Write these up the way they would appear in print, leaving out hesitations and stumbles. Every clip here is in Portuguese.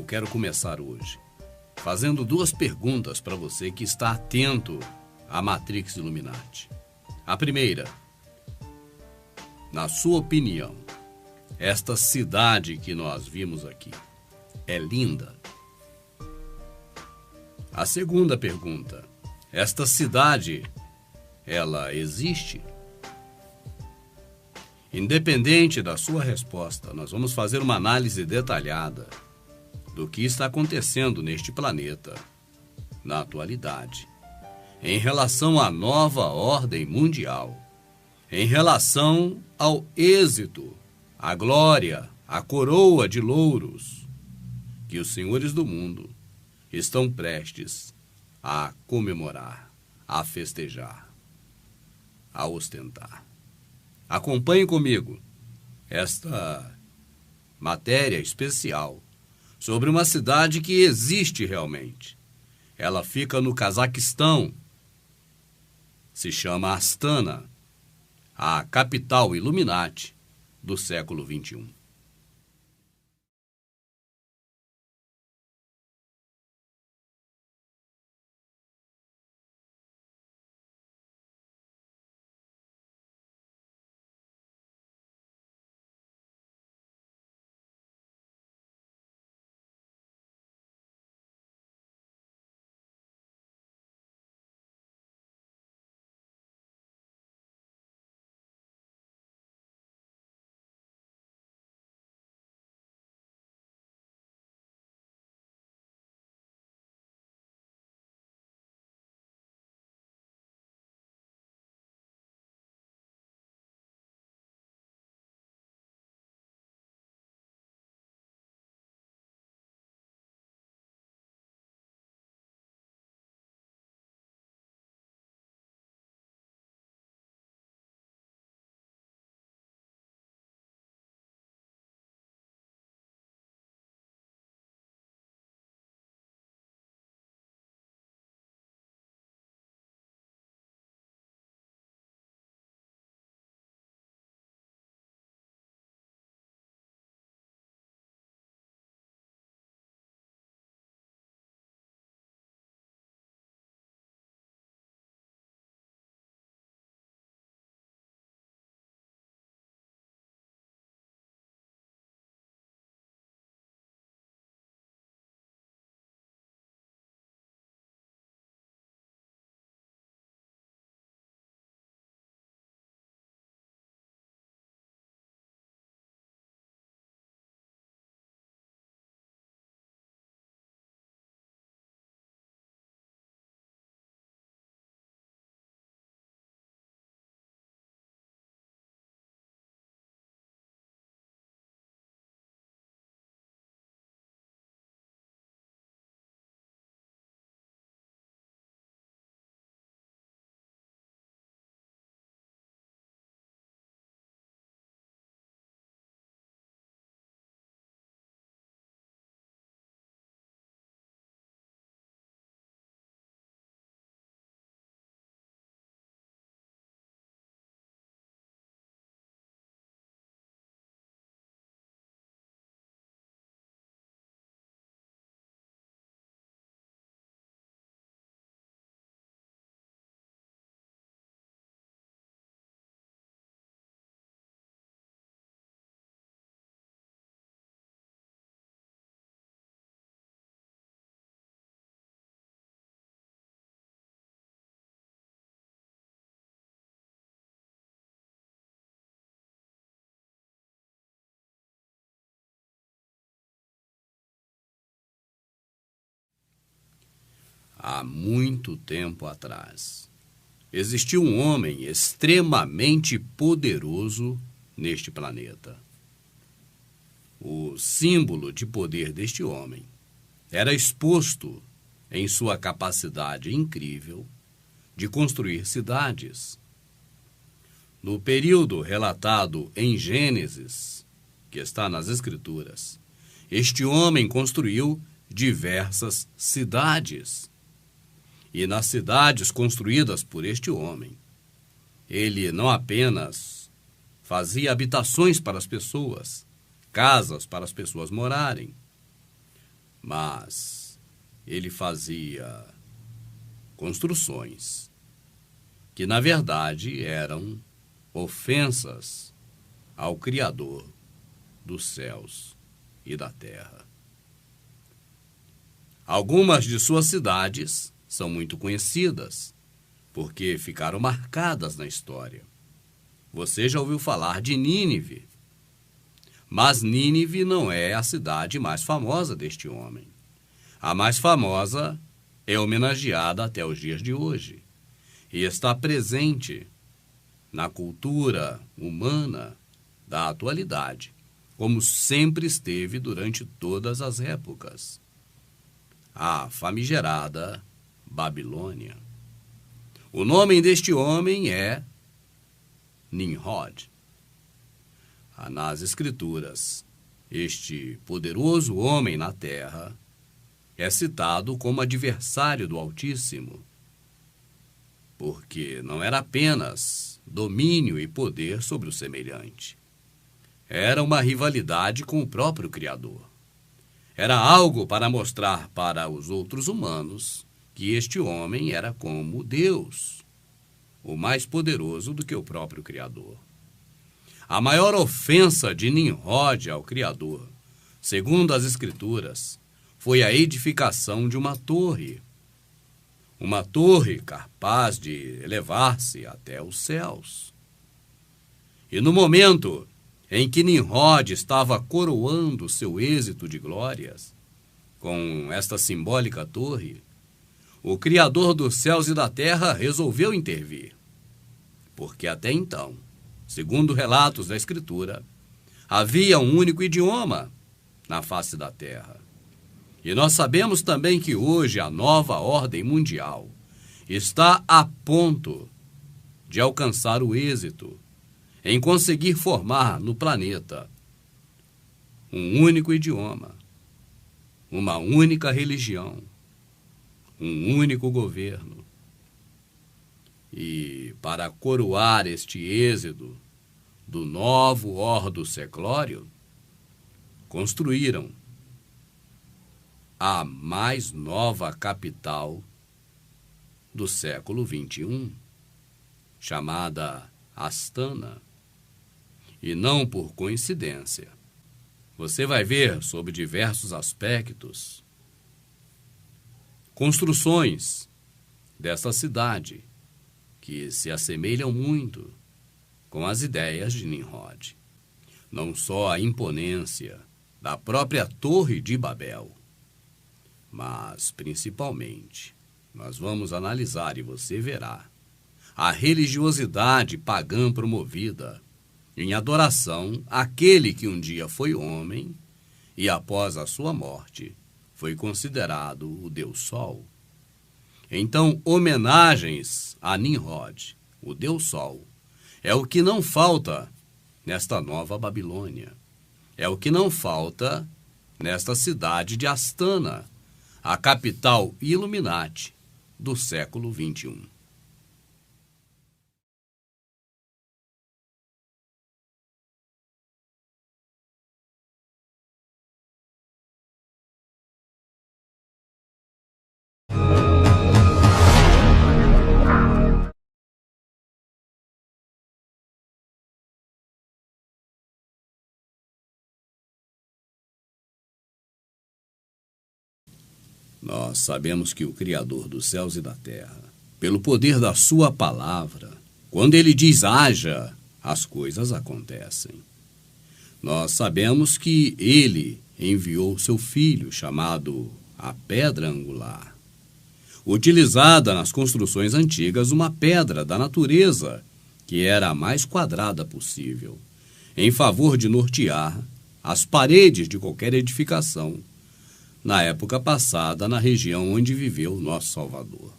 quero começar hoje fazendo duas perguntas para você que está atento à Matrix Illuminati. A primeira, na sua opinião, esta cidade que nós vimos aqui é linda? A segunda pergunta, esta cidade, ela existe? Independente da sua resposta, nós vamos fazer uma análise detalhada do que está acontecendo neste planeta, na atualidade, em relação à nova ordem mundial, em relação ao êxito, à glória, à coroa de louros que os senhores do mundo estão prestes a comemorar, a festejar, a ostentar. Acompanhe comigo esta matéria especial sobre uma cidade que existe realmente. Ela fica no Cazaquistão. Se chama Astana, a capital Illuminati do século XXI. Há muito tempo atrás, existiu um homem extremamente poderoso neste planeta. O símbolo de poder deste homem era exposto em sua capacidade incrível de construir cidades. No período relatado em Gênesis, que está nas Escrituras, este homem construiu diversas cidades. E nas cidades construídas por este homem, ele não apenas fazia habitações para as pessoas, casas para as pessoas morarem, mas ele fazia construções que, na verdade, eram ofensas ao Criador dos céus e da terra. Algumas de suas cidades são muito conhecidas, porque ficaram marcadas na história. Você já ouviu falar de Nínive, mas Nínive não é a cidade mais famosa deste homem. A mais famosa é homenageada até os dias de hoje e está presente na cultura humana da atualidade, como sempre esteve durante todas as épocas. A famigerada Babilônia. O nome deste homem é Nimrod. Nas Escrituras, este poderoso homem na terra é citado como adversário do Altíssimo, porque não era apenas domínio e poder sobre o semelhante. Era uma rivalidade com o próprio Criador. Era algo para mostrar para os outros humanos que este homem era como Deus, o mais poderoso do que o próprio Criador. A maior ofensa de Nimrod ao Criador, segundo as Escrituras, foi a edificação de uma torre capaz de elevar-se até os céus. E no momento em que Nimrod estava coroando seu êxito de glórias com esta simbólica torre, o Criador dos céus e da terra resolveu intervir, porque até então, segundo relatos da Escritura, havia um único idioma na face da terra. E nós sabemos também que hoje a nova ordem mundial está a ponto de alcançar o êxito em conseguir formar no planeta um único idioma, uma única religião, um único governo. E para coroar este êxito do novo ordo seclório, construíram a mais nova capital do século XXI, chamada Astana. E não por coincidência. Você vai ver, sob diversos aspectos, construções desta cidade que se assemelham muito com as ideias de Nimrod. Não só a imponência da própria Torre de Babel, mas, principalmente, nós vamos analisar e você verá a religiosidade pagã promovida em adoração àquele que um dia foi homem e, após a sua morte, foi considerado o Deus Sol. Então, homenagens a Nimrod, o Deus Sol, é o que não falta nesta nova Babilônia. É o que não falta nesta cidade de Astana, a capital Illuminati do século XXI. Nós sabemos que o Criador dos céus e da terra, pelo poder da sua palavra, quando ele diz haja, as coisas acontecem. Nós sabemos que ele enviou seu filho, chamado a pedra angular. Utilizada nas construções antigas, uma pedra da natureza, que era a mais quadrada possível, em favor de nortear as paredes de qualquer edificação, na época passada, na região onde viveu o nosso Salvador.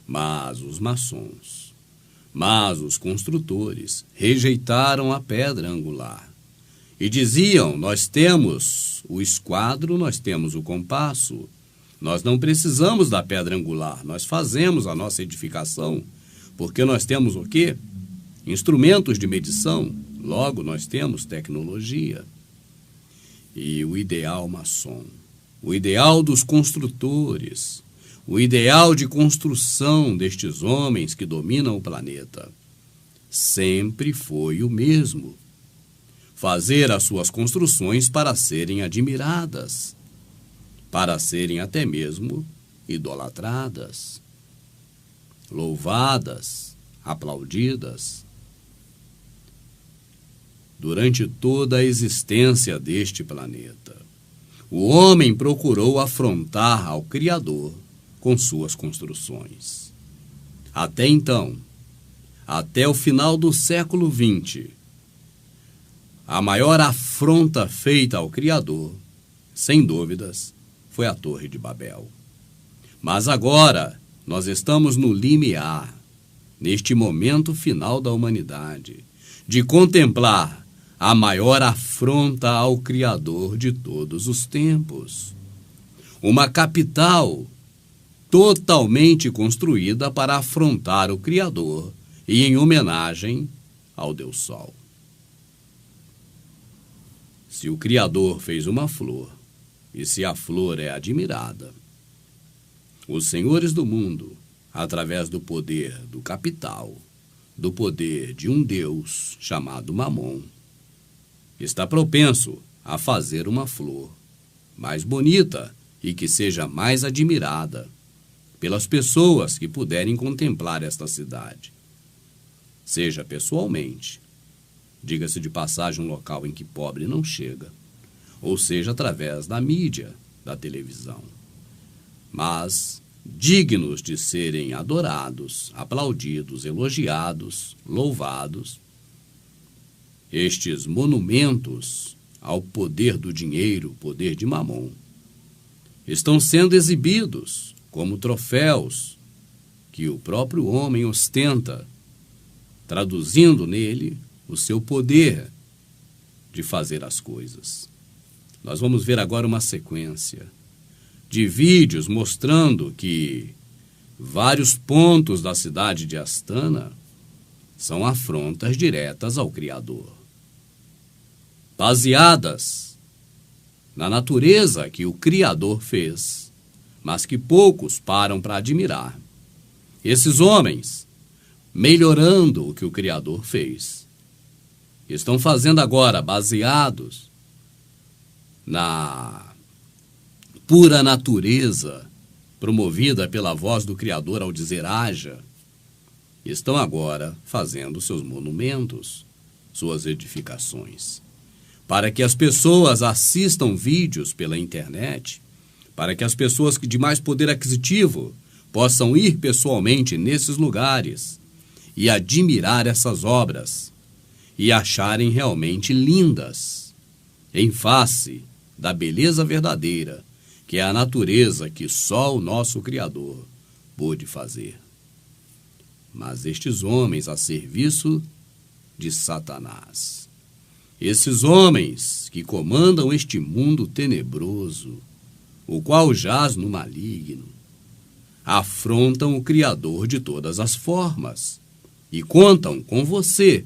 Mas os maçons, os construtores, rejeitaram a pedra angular e diziam: nós temos o esquadro, nós temos o compasso, nós não precisamos da pedra angular, nós fazemos a nossa edificação, porque nós temos o quê? Instrumentos de medição, logo nós temos tecnologia. E o ideal maçom o ideal dos construtores, o ideal de construção destes homens que dominam o planeta, sempre foi o mesmo: fazer as suas construções para serem admiradas, para serem até mesmo idolatradas, louvadas, aplaudidas. Durante toda a existência deste planeta, o homem procurou afrontar ao Criador com suas construções. Até então, até o final do século XX, a maior afronta feita ao Criador, sem dúvidas, foi a Torre de Babel. Mas agora nós estamos no limiar, neste momento final da humanidade, de contemplar a maior afronta ao Criador de todos os tempos. Uma capital totalmente construída para afrontar o Criador e em homenagem ao Deus Sol. Se o Criador fez uma flor, e se a flor é admirada, os senhores do mundo, através do poder do capital, do poder de um Deus chamado Mamon, está propenso a fazer uma flor mais bonita e que seja mais admirada pelas pessoas que puderem contemplar esta cidade, seja pessoalmente, diga-se de passagem, um local em que pobre não chega, ou seja, através da mídia, da televisão, mas dignos de serem adorados, aplaudidos, elogiados, louvados. Estes monumentos ao poder do dinheiro, poder de Mamon, estão sendo exibidos como troféus que o próprio homem ostenta, traduzindo nele o seu poder de fazer as coisas. Nós vamos ver agora uma sequência de vídeos mostrando que vários pontos da cidade de Astana são afrontas diretas ao Criador, baseadas na natureza que o Criador fez, mas que poucos param para admirar. Esses homens, melhorando o que o Criador fez, estão fazendo agora, baseados na pura natureza promovida pela voz do Criador ao dizer haja, estão agora fazendo seus monumentos, suas edificações, para que as pessoas assistam vídeos pela internet, para que as pessoas de mais poder aquisitivo possam ir pessoalmente nesses lugares e admirar essas obras e acharem realmente lindas, em face da beleza verdadeira, que é a natureza que só o nosso Criador pôde fazer. Mas estes homens a serviço de Satanás, esses homens que comandam este mundo tenebroso, o qual jaz no maligno, afrontam o Criador de todas as formas e contam com você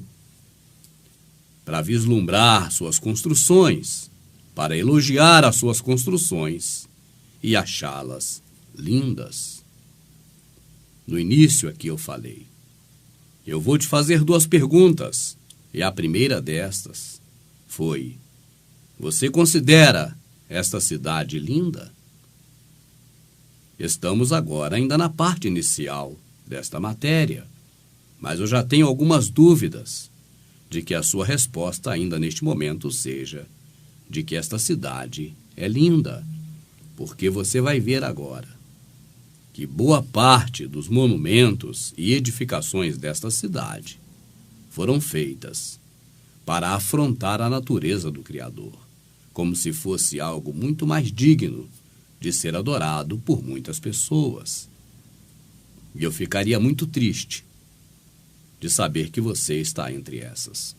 para vislumbrar suas construções, para elogiar as suas construções e achá-las lindas. No início aqui eu falei, eu vou te fazer 2 perguntas, e a primeira destas foi: você considera esta cidade linda? Estamos agora ainda na parte inicial desta matéria, mas eu já tenho algumas dúvidas de que a sua resposta ainda neste momento seja de que esta cidade é linda, porque você vai ver agora que boa parte dos monumentos e edificações desta cidade foram feitas para afrontar a natureza do Criador, como se fosse algo muito mais digno de ser adorado por muitas pessoas. E eu ficaria muito triste de saber que você está entre essas.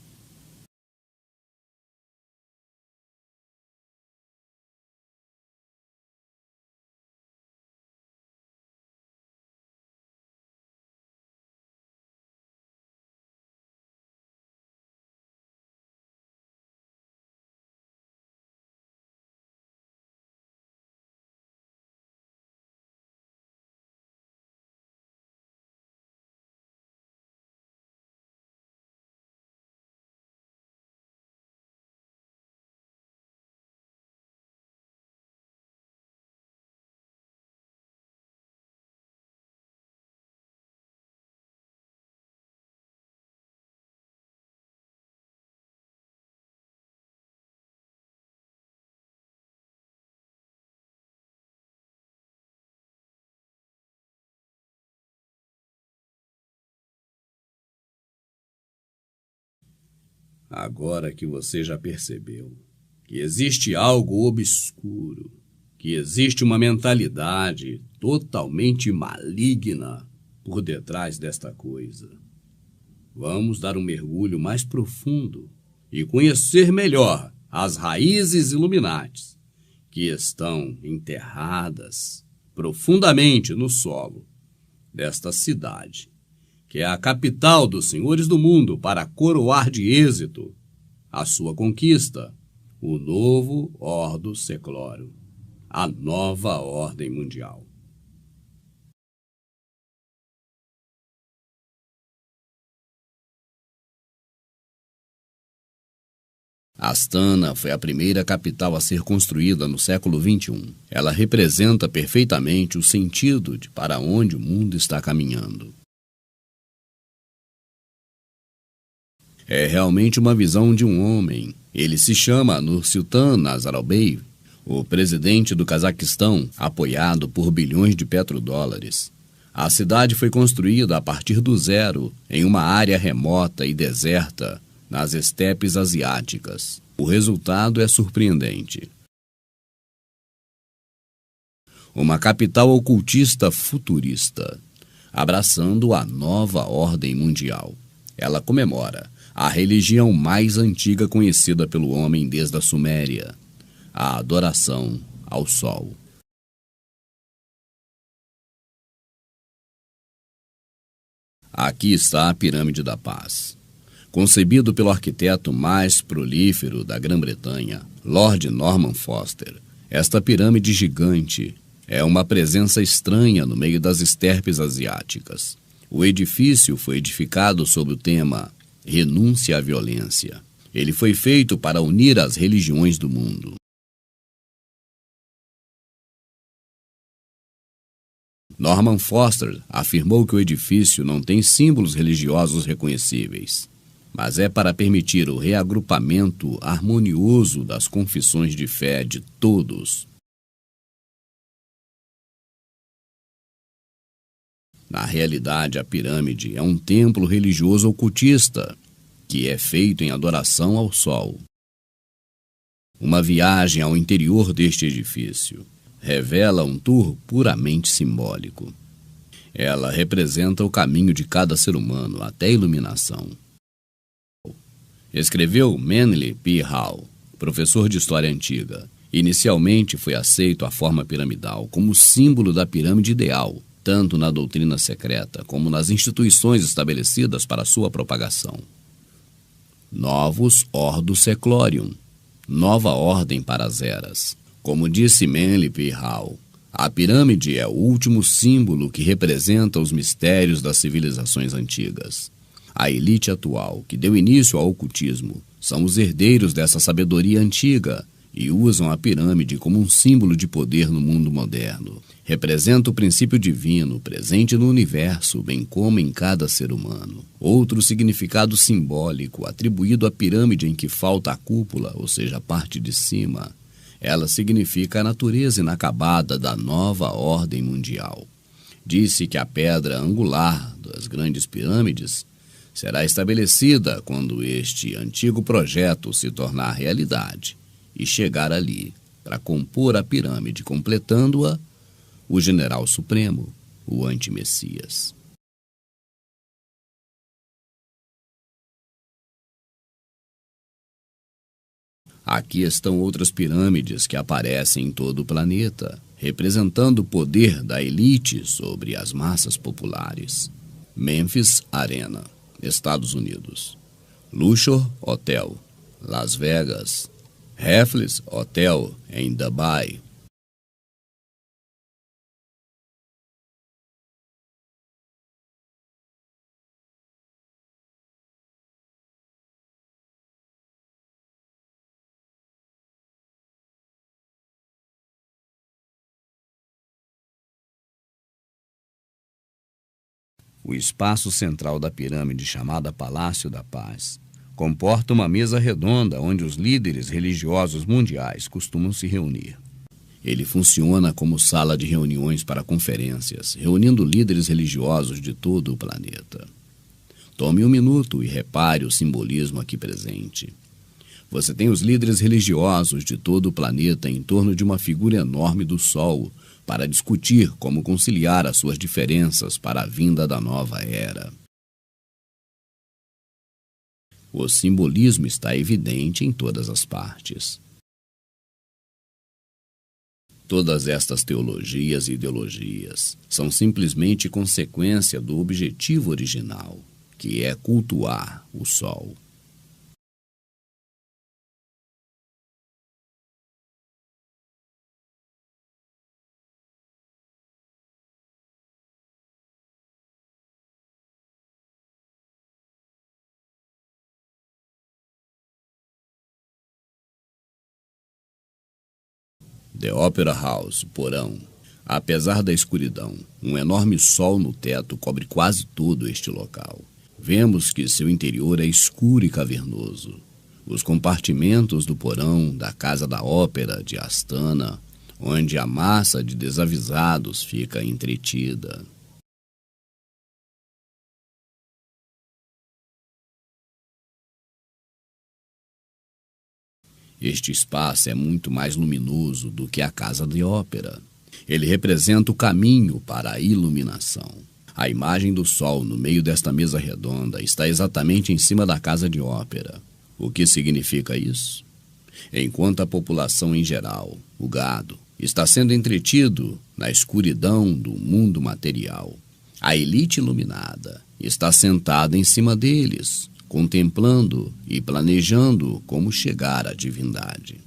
Agora que você já percebeu que existe algo obscuro, que existe uma mentalidade totalmente maligna por detrás desta coisa, vamos dar um mergulho mais profundo e conhecer melhor as raízes Illuminatis que estão enterradas profundamente no solo desta cidade, que é a capital dos senhores do mundo, para coroar de êxito a sua conquista, o novo Ordo Seclorum, a nova ordem mundial. Astana foi a primeira capital a ser construída no século XXI. Ela representa perfeitamente o sentido de para onde o mundo está caminhando. É realmente uma visão de um homem. Ele se chama Nursultan Nazarbayev, o presidente do Cazaquistão, apoiado por bilhões de petrodólares. A cidade foi construída a partir do zero, em uma área remota e deserta, nas estepes asiáticas. O resultado é surpreendente. Uma capital ocultista futurista, abraçando a nova ordem mundial. Ela comemora a religião mais antiga conhecida pelo homem desde a Suméria, a adoração ao Sol. Aqui está a Pirâmide da Paz. Concebido pelo arquiteto mais prolífero da Grã-Bretanha, Lord Norman Foster, esta pirâmide gigante é uma presença estranha no meio das estepes asiáticas. O edifício foi edificado sob o tema Renúncia à Violência. Ele foi feito para unir as religiões do mundo. Norman Foster afirmou que o edifício não tem símbolos religiosos reconhecíveis, mas é para permitir o reagrupamento harmonioso das confissões de fé de todos. Na realidade, a pirâmide é um templo religioso ocultista, que é feito em adoração ao Sol. Uma viagem ao interior deste edifício revela um tour puramente simbólico. Ela representa o caminho de cada ser humano até a iluminação. Escreveu Manly P. Hall, professor de História Antiga. Inicialmente foi aceito a forma piramidal como símbolo da pirâmide ideal, tanto na doutrina secreta como nas instituições estabelecidas para sua propagação. Novus Ordo Seclorum, nova ordem para as eras. Como disse Manly P. Hall, a pirâmide é o último símbolo que representa os mistérios das civilizações antigas. A elite atual, que deu início ao ocultismo, são os herdeiros dessa sabedoria antiga e usam a pirâmide como um símbolo de poder no mundo moderno. Representa o princípio divino presente no universo, bem como em cada ser humano. Outro significado simbólico atribuído à pirâmide em que falta a cúpula, ou seja, a parte de cima. Ela significa a natureza inacabada da nova ordem mundial. Disse que a pedra angular das grandes pirâmides será estabelecida quando este antigo projeto se tornar realidade e chegar ali para compor a pirâmide, completando-a o General Supremo, o Antimessias. Aqui estão outras pirâmides que aparecem em todo o planeta, representando o poder da elite sobre as massas populares. Memphis Arena, Estados Unidos. Luxor Hotel, Las Vegas. Raffles Hotel, em Dubai. O espaço central da pirâmide, chamada Palácio da Paz, comporta uma mesa redonda onde os líderes religiosos mundiais costumam se reunir. Ele funciona como sala de reuniões para conferências, reunindo líderes religiosos de todo o planeta. Tome um minuto e repare o simbolismo aqui presente. Você tem os líderes religiosos de todo o planeta em torno de uma figura enorme do Sol para discutir como conciliar as suas diferenças para a vinda da nova era. O simbolismo está evidente em todas as partes. Todas estas teologias e ideologias são simplesmente consequência do objetivo original, que é cultuar o Sol. The Opera House, porão. Apesar da escuridão, um enorme sol no teto cobre quase todo este local. Vemos que seu interior é escuro e cavernoso. Os compartimentos do porão da Casa da Ópera de Astana, onde a massa de desavisados fica entretida. Este espaço é muito mais luminoso do que a casa de ópera. Ele representa o caminho para a iluminação. A imagem do sol no meio desta mesa redonda está exatamente em cima da casa de ópera. O que significa isso? Enquanto a população em geral, o gado, está sendo entretido na escuridão do mundo material, a elite iluminada está sentada em cima deles, contemplando e planejando como chegar à divindade.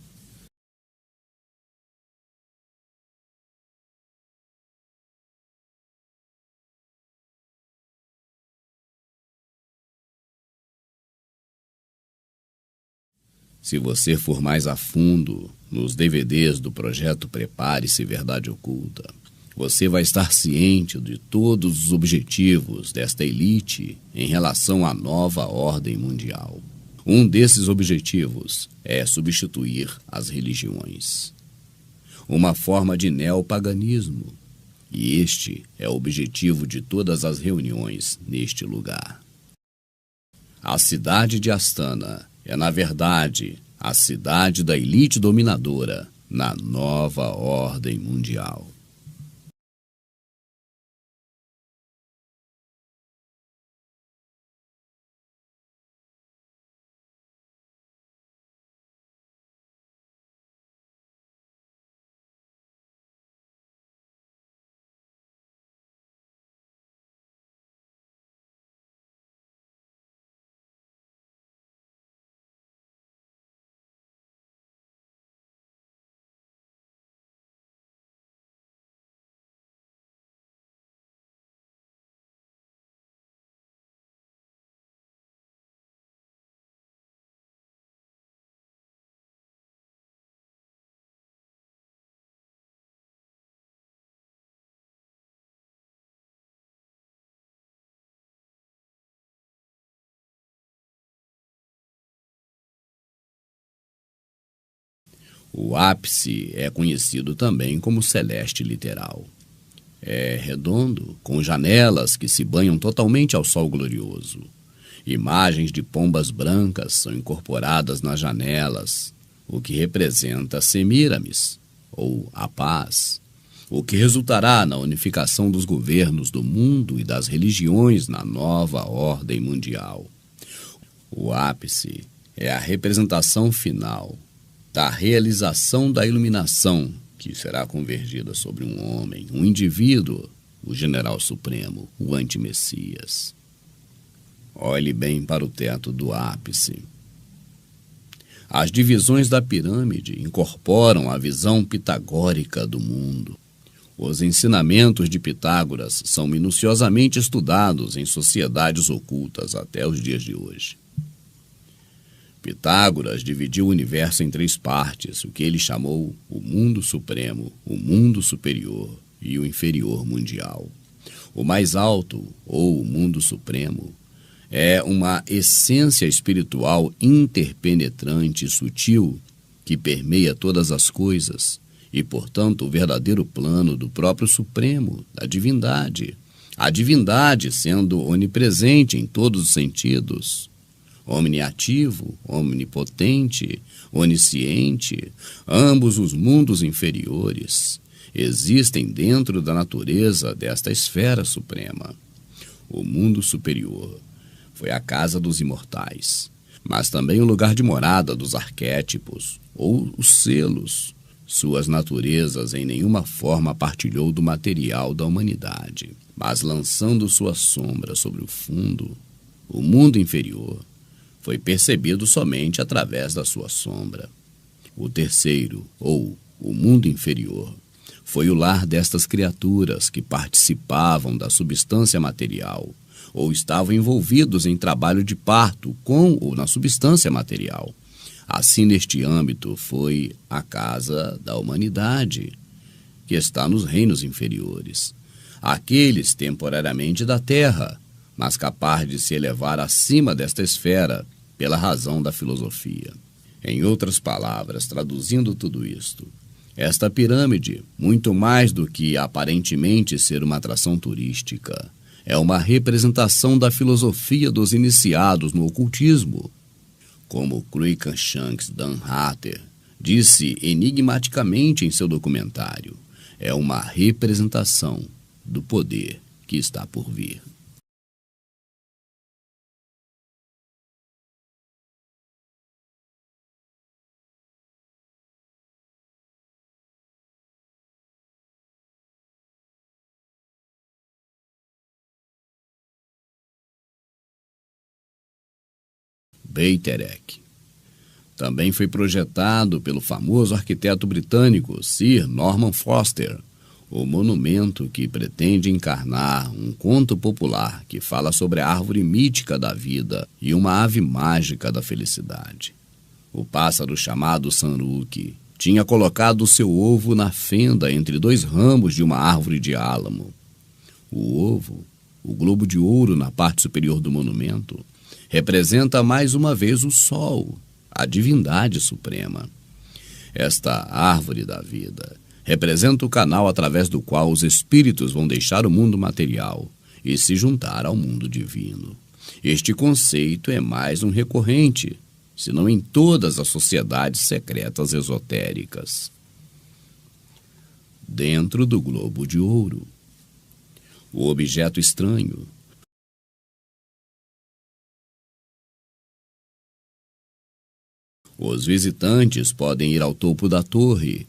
Se você for mais a fundo nos DVDs do projeto Prepare-se Verdade Oculta, você vai estar ciente de todos os objetivos desta elite em relação à nova ordem mundial. Um desses objetivos é substituir as religiões. Uma forma de neopaganismo. E este é o objetivo de todas as reuniões neste lugar. A cidade de Astana é, na verdade, a cidade da elite dominadora na nova ordem mundial. O ápice é conhecido também como celeste literal. É redondo, com janelas que se banham totalmente ao sol glorioso. Imagens de pombas brancas são incorporadas nas janelas, o que representa Semiramis, ou a paz, o que resultará na unificação dos governos do mundo e das religiões na nova ordem mundial. O ápice é a representação final da realização da iluminação que será convergida sobre um homem, um indivíduo, o general supremo, o antimessias. Olhe bem para o teto do ápice. As divisões da pirâmide incorporam a visão pitagórica do mundo. Os ensinamentos de Pitágoras são minuciosamente estudados em sociedades ocultas até os dias de hoje. Pitágoras dividiu o universo em 3 partes, o que ele chamou o mundo supremo, o mundo superior e o inferior mundial. O mais alto, ou o mundo supremo, é uma essência espiritual interpenetrante e sutil que permeia todas as coisas e, portanto, o verdadeiro plano do próprio Supremo, da divindade, A divindade sendo onipresente em todos os sentidos, omniativo, omnipotente, onisciente, ambos os mundos inferiores existem dentro da natureza desta esfera suprema. O mundo superior foi a casa dos imortais, mas também o lugar de morada dos arquétipos, ou os selos. Suas naturezas em nenhuma forma partilhou do material da humanidade, mas lançando sua sombra sobre o fundo, o mundo inferior foi percebido somente através da sua sombra. O terceiro, ou o mundo inferior, foi o lar destas criaturas que participavam da substância material, ou estavam envolvidos em trabalho de parto com ou na substância material. Assim, neste âmbito, foi a casa da humanidade, que está nos reinos inferiores, aqueles temporariamente da terra, mas capaz de se elevar acima desta esfera pela razão da filosofia. Em outras palavras, traduzindo tudo isto, esta pirâmide, muito mais do que aparentemente ser uma atração turística, é uma representação da filosofia dos iniciados no ocultismo. Como Cruikshank Dan Hather disse enigmaticamente em seu documentário, é uma representação do poder que está por vir. Beitarek. Também foi projetado pelo famoso arquiteto britânico Sir Norman Foster, o monumento que pretende encarnar um conto popular que fala sobre a árvore mítica da vida e uma ave mágica da felicidade. O pássaro chamado Sanruki tinha colocado seu ovo na fenda entre dois ramos de uma árvore de álamo. O ovo, o globo de ouro na parte superior do monumento, representa mais uma vez o Sol, a divindade suprema. Esta árvore da vida representa o canal através do qual os espíritos vão deixar o mundo material e se juntar ao mundo divino. Este conceito é mais um recorrente, se não em todas as sociedades secretas esotéricas. Dentro do globo de ouro, o objeto estranho, os visitantes podem ir ao topo da torre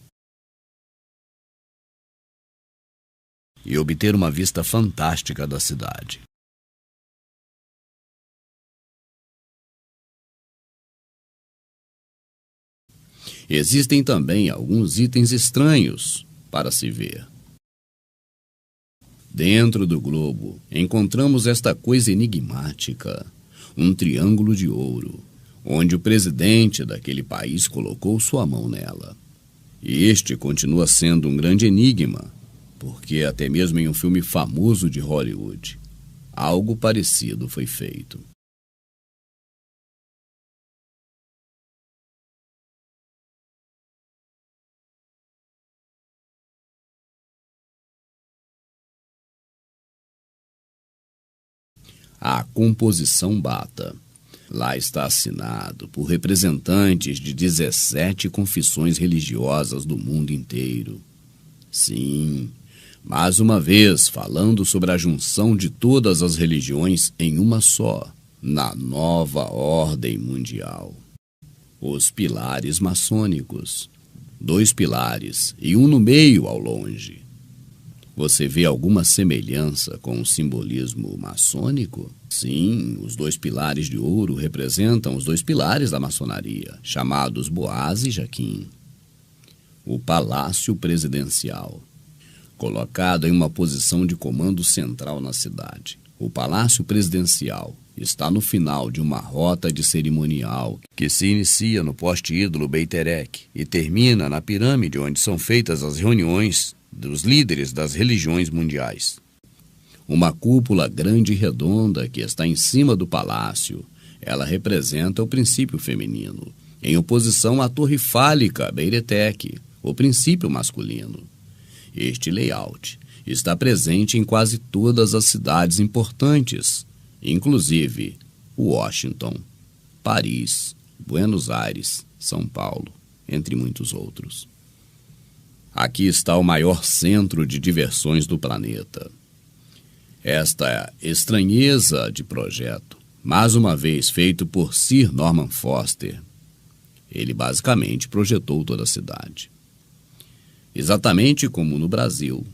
e obter uma vista fantástica da cidade. Existem também alguns itens estranhos para se ver. Dentro do globo, encontramos esta coisa enigmática, um triângulo de ouro, onde o presidente daquele país colocou sua mão nela. E este continua sendo um grande enigma, porque até mesmo em um filme famoso de Hollywood, algo parecido foi feito. A composição Bata. Lá está assinado por representantes de 17 confissões religiosas do mundo inteiro. Sim, mais uma vez falando sobre a junção de todas as religiões em uma só, na nova ordem mundial. Os pilares maçônicos. 2 pilares e um no meio ao longe. Você vê alguma semelhança com o simbolismo maçônico? Sim, os 2 pilares de ouro representam os 2 pilares da maçonaria, chamados Boaz e Jaquim. O Palácio Presidencial. Colocado em uma posição de comando central na cidade, o Palácio Presidencial está no final de uma rota de cerimonial que se inicia no poste ídolo Beitarek e termina na pirâmide onde são feitas as reuniões dos líderes das religiões mundiais. Uma cúpula grande e redonda que está em cima do palácio, ela representa o princípio feminino, em oposição à torre fálica Beiretek, o princípio masculino. Este layout está presente em quase todas as cidades importantes, inclusive Washington, Paris, Buenos Aires, São Paulo, entre muitos outros. Aqui está o maior centro de diversões do planeta. Esta estranheza de projeto, mais uma vez feito por Sir Norman Foster, ele basicamente projetou toda a cidade. Exatamente como no Brasil,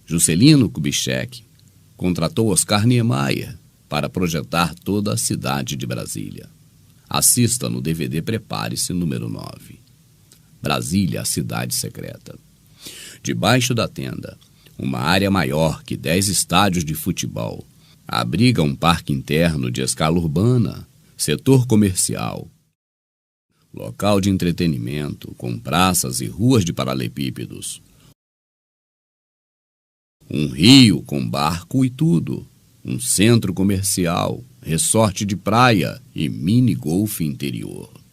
Juscelino Kubitschek contratou Oscar Niemeyer para projetar toda a cidade de Brasília. Assista no DVD Prepare-se número 9. Brasília, a cidade secreta. Debaixo da tenda, uma área maior que 10 estádios de futebol, abriga um parque interno de escala urbana, setor comercial, local de entretenimento com praças e ruas de paralelepípedos, um rio com barco e tudo, um centro comercial, resort de praia e mini golfe interior.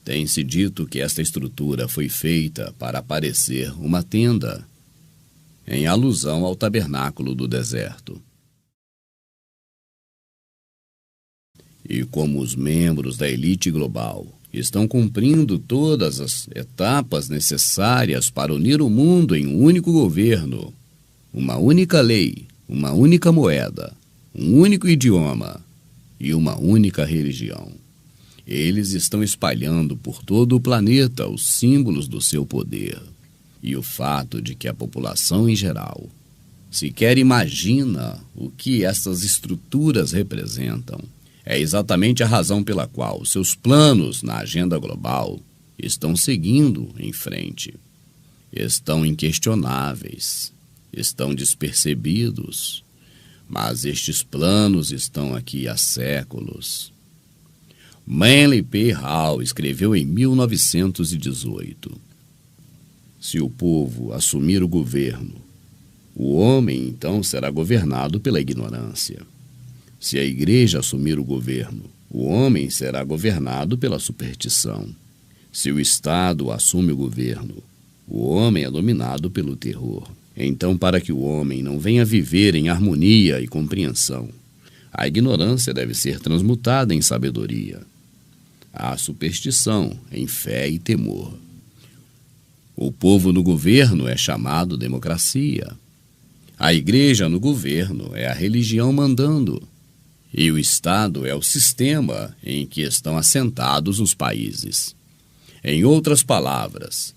Tem-se dito que esta estrutura foi feita para parecer uma tenda, em alusão ao tabernáculo do deserto. E como os membros da elite global estão cumprindo todas as etapas necessárias para unir o mundo em um único governo, uma única lei, uma única moeda, um único idioma e uma única religião, eles estão espalhando por todo o planeta os símbolos do seu poder. E o fato de que a população em geral sequer imagina o que essas estruturas representam é exatamente a razão pela qual seus planos na agenda global estão seguindo em frente. Estão inquestionáveis, estão despercebidos, mas estes planos estão aqui há séculos. Manly P. Hall escreveu em 1918: se o povo assumir o governo, o homem então será governado pela ignorância. Se a igreja assumir o governo, o homem será governado pela superstição. Se o Estado assume o governo, o homem é dominado pelo terror. Então, para que o homem não venha viver em harmonia e compreensão, a ignorância deve ser transmutada em sabedoria, a superstição em fé e temor. O povo no governo é chamado democracia. A igreja no governo é a religião mandando. E o Estado é o sistema em que estão assentados os países. Em outras palavras,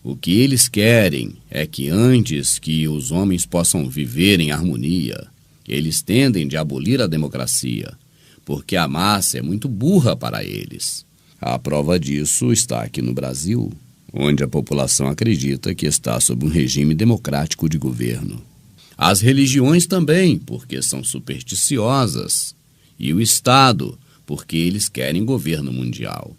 o que eles querem é que antes que os homens possam viver em harmonia, eles tendem de abolir a democracia, porque a massa é muito burra para eles. A prova disso está aqui no Brasil, onde a população acredita que está sob um regime democrático de governo. As religiões também, porque são supersticiosas, e o Estado, porque eles querem governo mundial.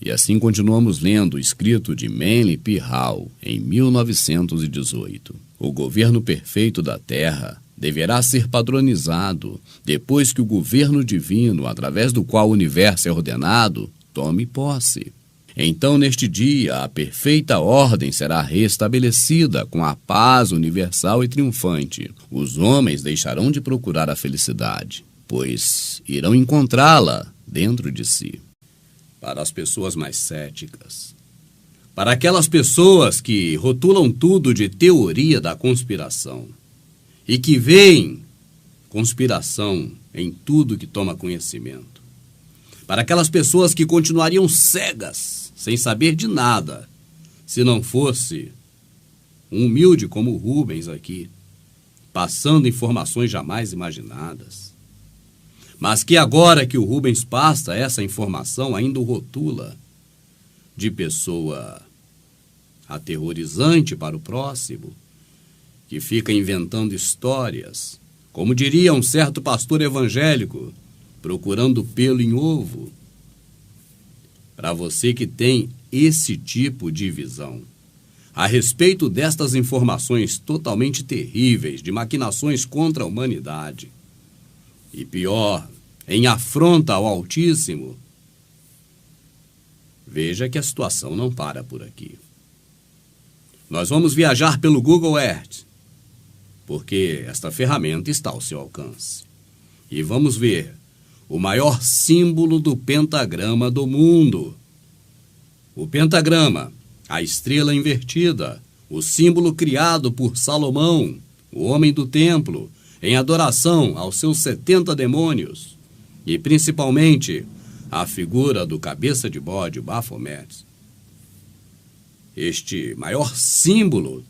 E assim continuamos lendo o escrito de Manly P. Hall, em 1918. O governo perfeito da Terra deverá ser padronizado depois que o governo divino, através do qual o universo é ordenado, tome posse. Então, neste dia, a perfeita ordem será restabelecida com a paz universal e triunfante. Os homens deixarão de procurar a felicidade, pois irão encontrá-la dentro de si. Para as pessoas mais céticas, para aquelas pessoas que rotulam tudo de teoria da conspiração, e que veem conspiração em tudo que toma conhecimento. Para aquelas pessoas que continuariam cegas, sem saber de nada, se não fosse um humilde como o Rubens aqui, passando informações jamais imaginadas. Mas que agora que o Rubens passa essa informação, ainda o rotula de pessoa aterrorizante para o próximo, que fica inventando histórias, como diria um certo pastor evangélico, procurando pelo em ovo. Para você que tem esse tipo de visão a respeito destas informações totalmente terríveis de maquinações contra a humanidade, e pior, em afronta ao Altíssimo, veja que a situação não para por aqui. Nós vamos viajar pelo Google Earth, porque esta ferramenta está ao seu alcance. E vamos ver o maior símbolo do pentagrama do mundo. O pentagrama, a estrela invertida, o símbolo criado por Salomão, o homem do templo, em adoração aos seus 70 demônios, e principalmente a figura do cabeça de bode, o Baphomet. Este maior símbolo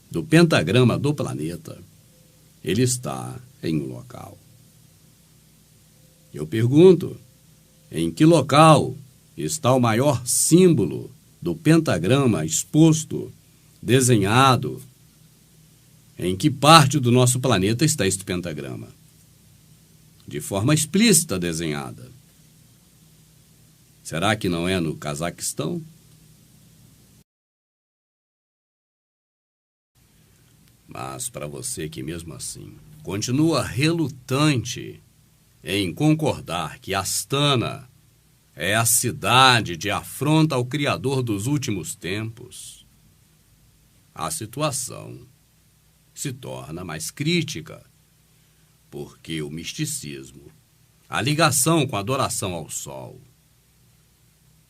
do pentagrama do planeta, ele está em um local. Eu pergunto, em que local está o maior símbolo do pentagrama exposto, desenhado? Em que parte do nosso planeta está este pentagrama? De forma explícita desenhada. Será que não é no Cazaquistão? Mas para você que mesmo assim continua relutante em concordar que Astana é a cidade de afronta ao Criador dos últimos tempos, a situação se torna mais crítica, porque o misticismo, a ligação com a adoração ao Sol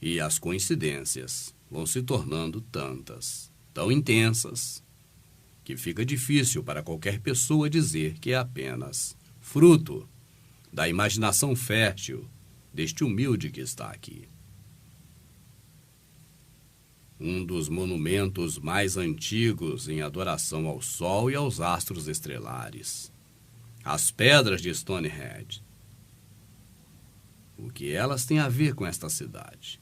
e as coincidências vão se tornando tantas, tão intensas, que fica difícil para qualquer pessoa dizer que é apenas fruto da imaginação fértil deste humilde que está aqui. Um dos monumentos mais antigos em adoração ao Sol e aos astros estrelares, as pedras de Stonehenge. O que elas têm a ver com esta cidade?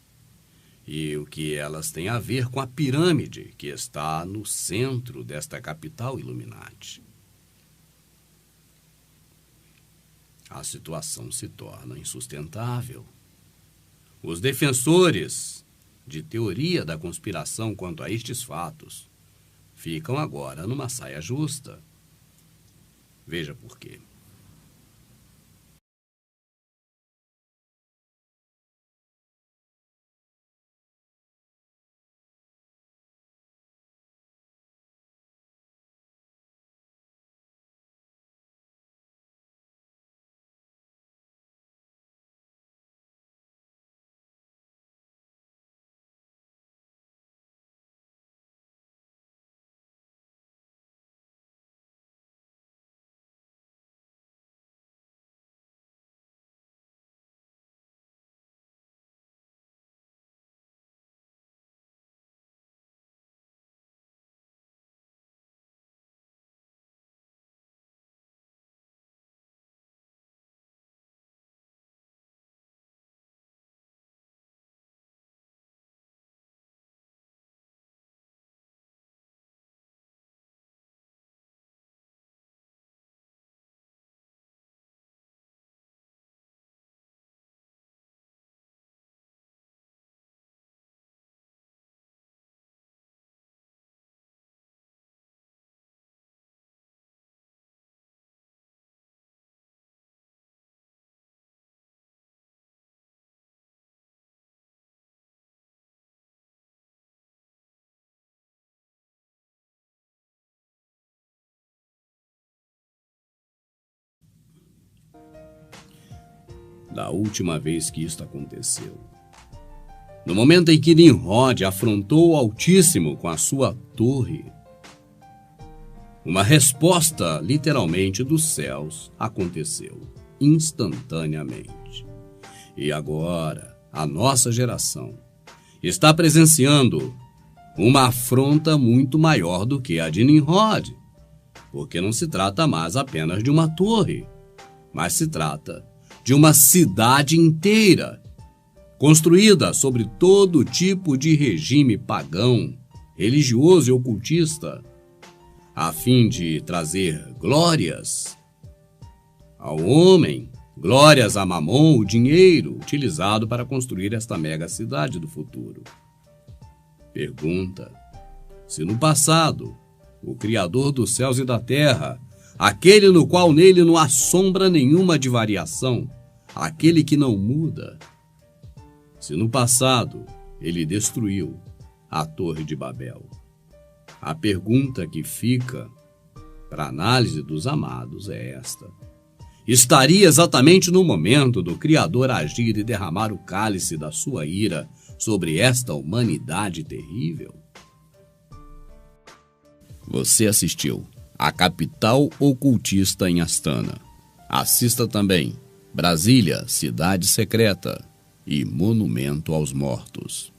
E o que elas têm a ver com a pirâmide que está no centro desta capital Illuminati? A situação se torna insustentável. Os defensores de teoria da conspiração quanto a estes fatos ficam agora numa saia justa. Veja por quê. Da última vez que isto aconteceu, no momento em que Nimrod afrontou o Altíssimo com a sua torre, uma resposta literalmente dos céus aconteceu instantaneamente. E agora, a nossa geração está presenciando uma afronta muito maior do que a de Nimrod, porque não se trata mais apenas de uma torre, mas se trata de uma cidade inteira, construída sobre todo tipo de regime pagão, religioso e ocultista, a fim de trazer glórias ao homem, glórias a Mamon, o dinheiro utilizado para construir esta mega cidade do futuro. Pergunta: se no passado, o Criador dos céus e da terra, aquele no qual nele não há sombra nenhuma de variação, aquele que não muda, se no passado ele destruiu a Torre de Babel, a pergunta que fica para análise dos amados é esta: estaria exatamente no momento do Criador agir e derramar o cálice da sua ira sobre esta humanidade terrível? Você assistiu A Capital Ocultista em Astana. Assista também Brasília, Cidade Secreta e Monumento aos Mortos.